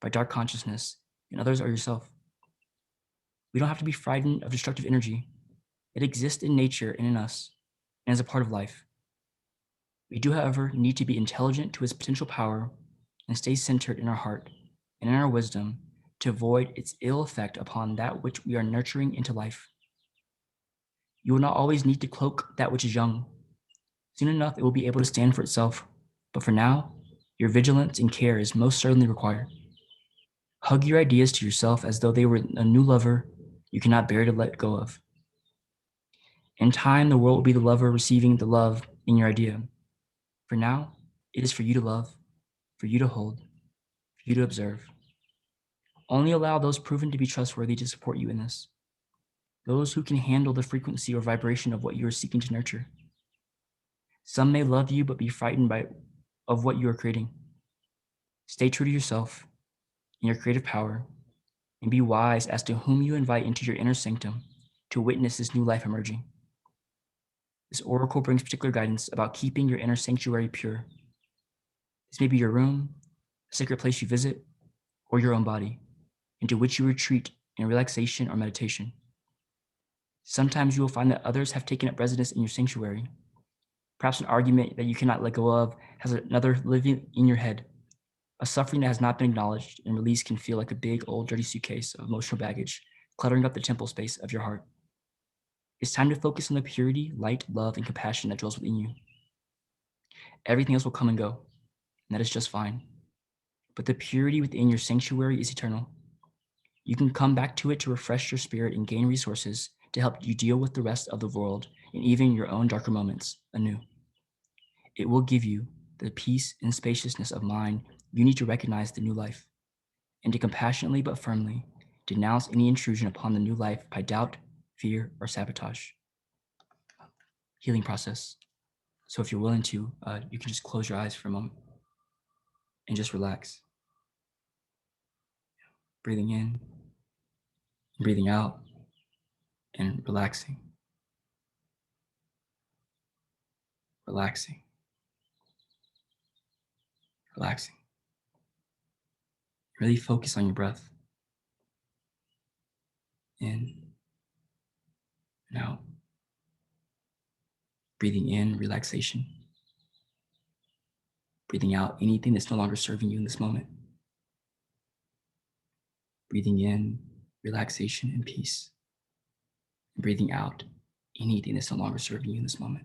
by dark consciousness in others or yourself. We don't have to be frightened of destructive energy. It exists in nature and in us, and is a part of life. We do, however, need to be intelligent to its potential power and stay centered in our heart and in our wisdom to avoid its ill effect upon that which we are nurturing into life. You will not always need to cloak that which is young. Soon enough, it will be able to stand for itself. But for now, your vigilance and care is most certainly required. Hug your ideas to yourself as though they were a new lover you cannot bear to let go of. In time, the world will be the lover receiving the love in your idea. For now, it is for you to love, for you to hold, for you to observe. Only allow those proven to be trustworthy to support you in this. Those who can handle the frequency or vibration of what you are seeking to nurture. Some may love you, but be frightened of what you are creating. Stay true to yourself and your creative power, and be wise as to whom you invite into your inner sanctum to witness this new life emerging. This oracle brings particular guidance about keeping your inner sanctuary pure. This may be your room, a sacred place you visit, or your own body, into which you retreat in relaxation or meditation. Sometimes you will find that others have taken up residence in your sanctuary. Perhaps an argument that you cannot let go of has another living in your head. A suffering that has not been acknowledged and released can feel like a big, old, dirty suitcase of emotional baggage, cluttering up the temple space of your heart. It's time to focus on the purity, light, love, and compassion that dwells within you. Everything else will come and go, and that is just fine. But the purity within your sanctuary is eternal. You can come back to it to refresh your spirit and gain resources to help you deal with the rest of the world and even your own darker moments anew. It will give you the peace and spaciousness of mind you need to recognize the new life, and to compassionately but firmly denounce any intrusion upon the new life by doubt, fear, or sabotage. Healing process. So if you're willing to, you can just close your eyes for a moment and just relax. Breathing in, breathing out, and relaxing. Relaxing. Relaxing. Really focus on your breath. In and out. Breathing in, relaxation. Breathing out anything that's no longer serving you in this moment. Breathing in, relaxation and peace. And breathing out anything that's no longer serving you in this moment.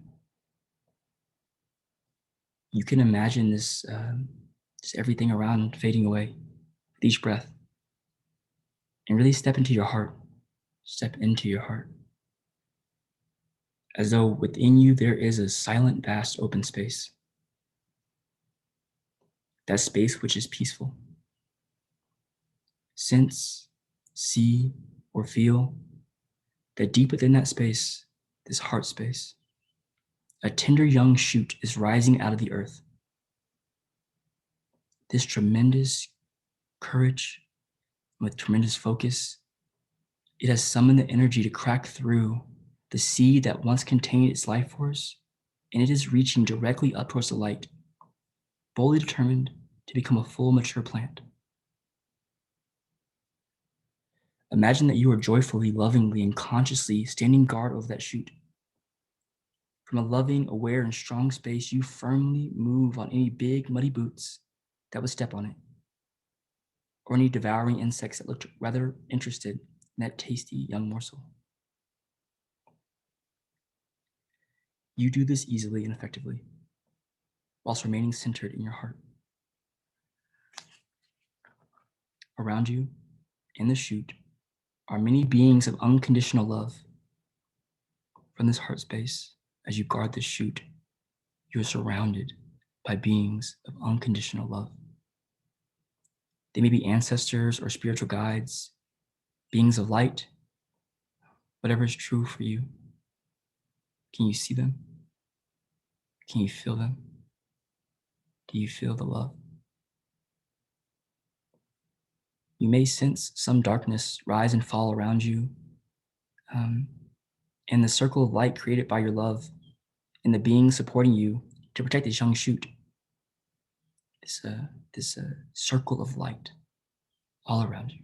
You can imagine this, just everything around fading away with each breath. And really step into your heart. Step into your heart. As though within you there is a silent, vast, open space. That space which is peaceful. Sense, see, or feel that deep within that space, this heart space, a tender young shoot is rising out of the earth. This tremendous courage, with tremendous focus, it has summoned the energy to crack through the seed that once contained its life force, and it is reaching directly up towards the light, boldly determined to become a full, mature plant. Imagine that you are joyfully, lovingly, and consciously standing guard over that shoot. From a loving, aware, and strong space, you firmly move on any big, muddy boots that would step on it, or any devouring insects that looked rather interested in that tasty young morsel. You do this easily and effectively, whilst remaining centered in your heart. Around you, in the shoot, are many beings of unconditional love. From this heart space, as you guard this shoot, you are surrounded by beings of unconditional love. They may be ancestors or spiritual guides, beings of light, whatever is true for you. Can you see them? Can you feel them? Do you feel the love? You may sense some darkness rise and fall around you, and the circle of light created by your love and the beings supporting you to protect this young shoot. This circle of light all around you,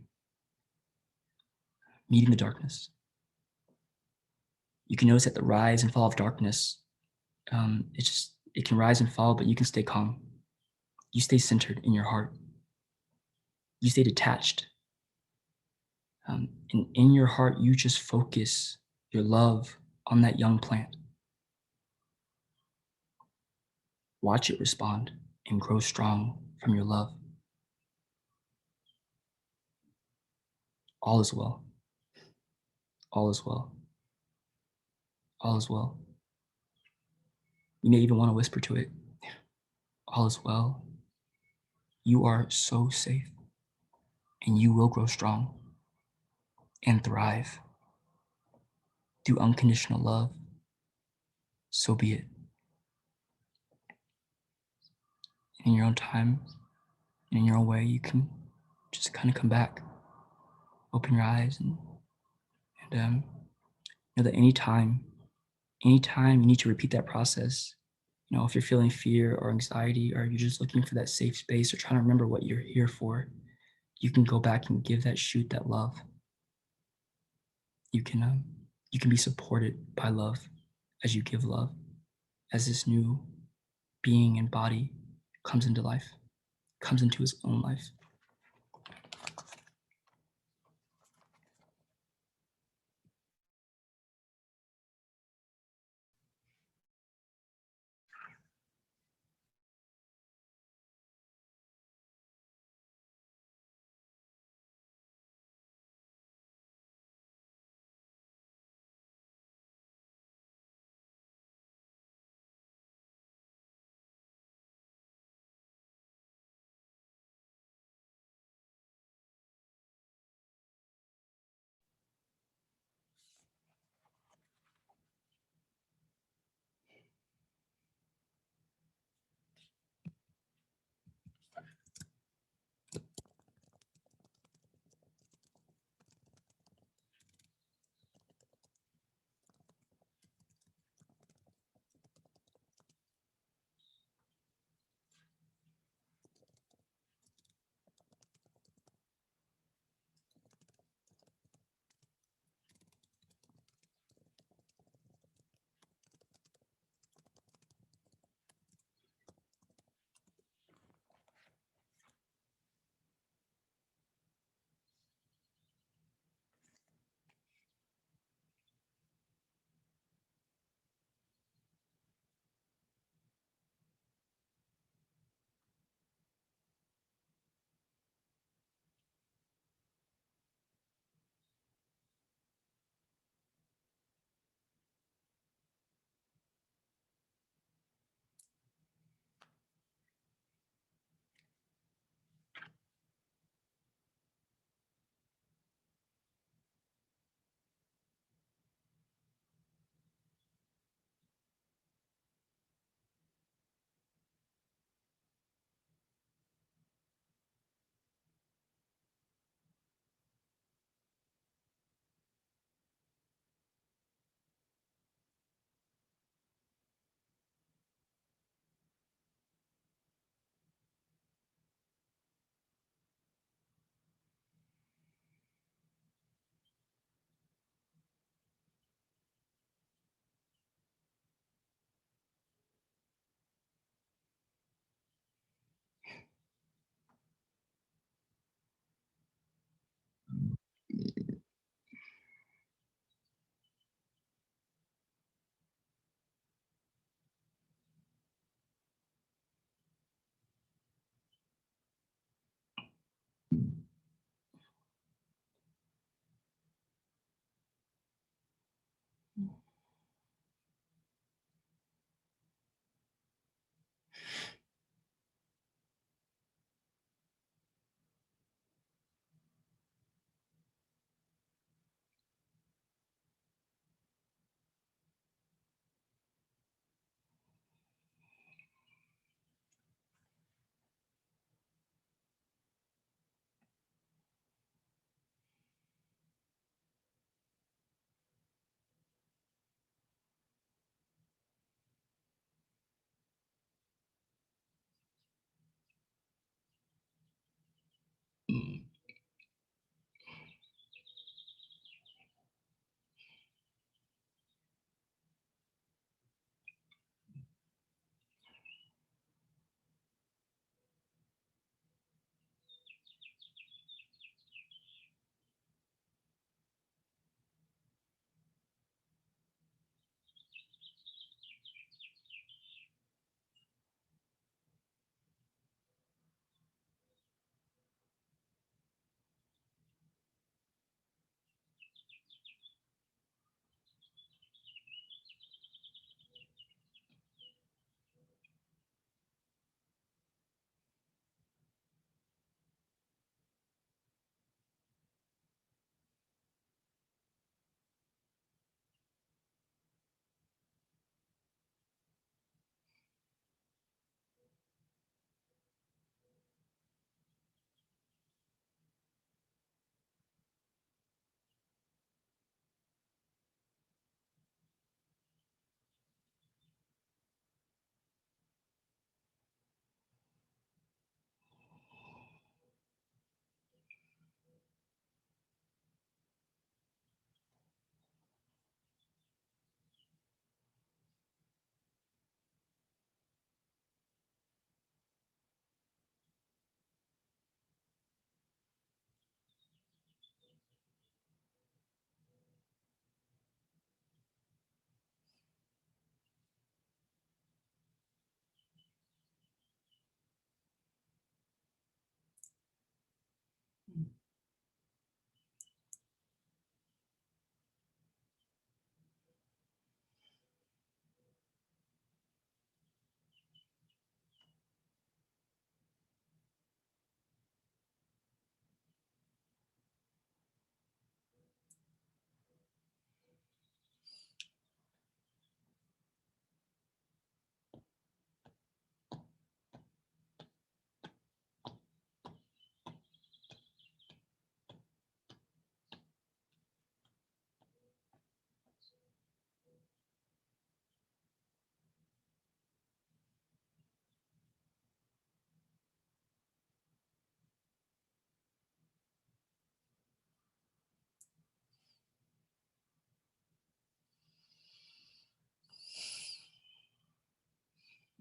meeting the darkness. You can notice that the rise and fall of darkness, it can rise and fall, but you can stay calm. You stay centered in your heart. You stay detached. And in your heart, you just focus your love on that young plant. Watch it respond and grow strong from your love. All is well. All is well. all is well. You may even want to whisper to it, all is well. You are so safe, and you will grow strong and thrive through unconditional love. So be it. In your own time, and in your own way, you can just kind of come back, open your eyes, and know that anytime you need to repeat that process, if you're feeling fear or anxiety, or you're just looking for that safe space or trying to remember what you're here for, you can go back and give that shoot that love. You can be supported by love as you give love, as this new being and body comes into life, comes into his own life.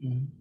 Mhm.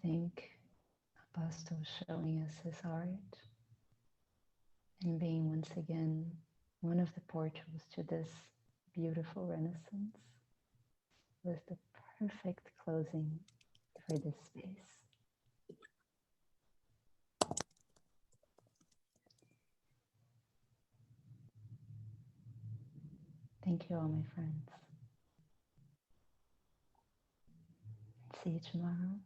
think Abasto showing us his art and being once again one of the portals to this beautiful Renaissance was the perfect closing for this space. Thank you all, my friends. See you tomorrow.